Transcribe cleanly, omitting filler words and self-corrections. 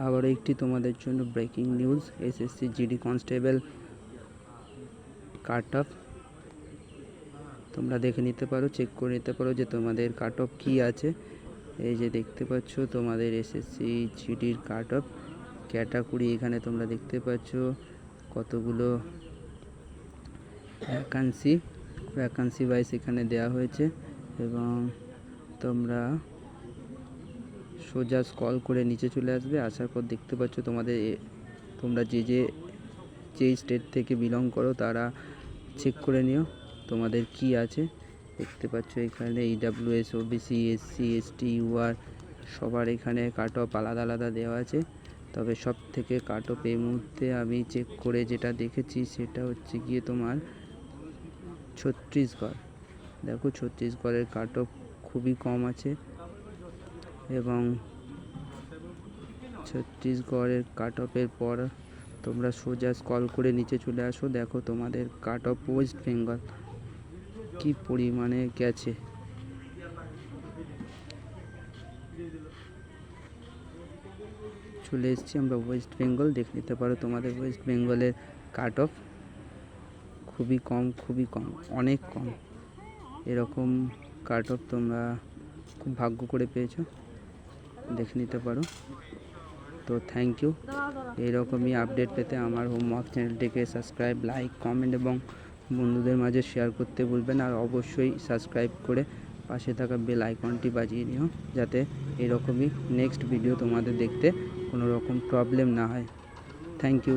আবারও একটি তোমাদের জন্য breaking news, SSC GD constable cut off তোমরা দেখে নিতে পারো, চেক করে নিতে পারো যে তোমাদের কাট অফ কী আছে। এই যে দেখতে পাচ্ছ তোমাদের এসএসসি জিডির কাট অফ ক্যাটাগরি, এখানে তোমরা দেখতে পাচ্ছ কতগুলো ভ্যাকান্সি ওয়াইজ এখানে দেওয়া হয়েছে এবং তোমরা সোজা স্ক্রল করে নিচে চলে আসবে। আসার পর দেখতে পাচ্ছ তোমরা যে স্টেট থেকে বিলং করো তারা চেক করে নিও তোমাদের কি আছে। দেখতে পাচ্ছ এখানে EWS, OBC, SC, ST, UR সবার এখানে কাট অফ আলাদা আলাদা দেওয়া আছে। তবে সব থেকে কাট অফ এই মুহূর্তে আমি চেক করে যেটা দেখেছি সেটা হচ্ছে গিয়ে তোমার ছত্তিশগড়। দেখো ছত্তিশগড়ের কাট অফ খুবই কম আছে এবং ছত্তিশগড়ের কাট অফের পর তোমরা সোজা স্ক্রল করে নিচে চলে আসো। দেখো তোমাদের কাট অফ ওয়েস্ট বেঙ্গল কি পরিমাণে গেছে। চলে এসেছি আমরা ওয়েস্ট বেঙ্গল, দেখে নিতে পারো তোমাদের ওয়েস্ট বেঙ্গলের কাট অফ খুবই কম, অনেক কম। এরকম কাট অফ তোমরা খুব ভাগ্য করে পেয়েছো, দেখে নিতে পারো। তো থ্যাংক ইউ। এইরকমই আপডেট পেতে আমার হোমওয়ার্ক চ্যানেলটিকে সাবস্ক্রাইব, লাইক, কমেন্ট এবং বন্ধুদের মাঝে শেয়ার করতে ভুলবেন। আর অবশ্যই সাবস্ক্রাইব করে পাশে থাকা বেল আইকনটি বাজিয়ে নিও, যাতে এরকমই নেক্সট ভিডিও তোমাদের দেখতে কোনো রকম প্রবলেম না হয়। Thank you.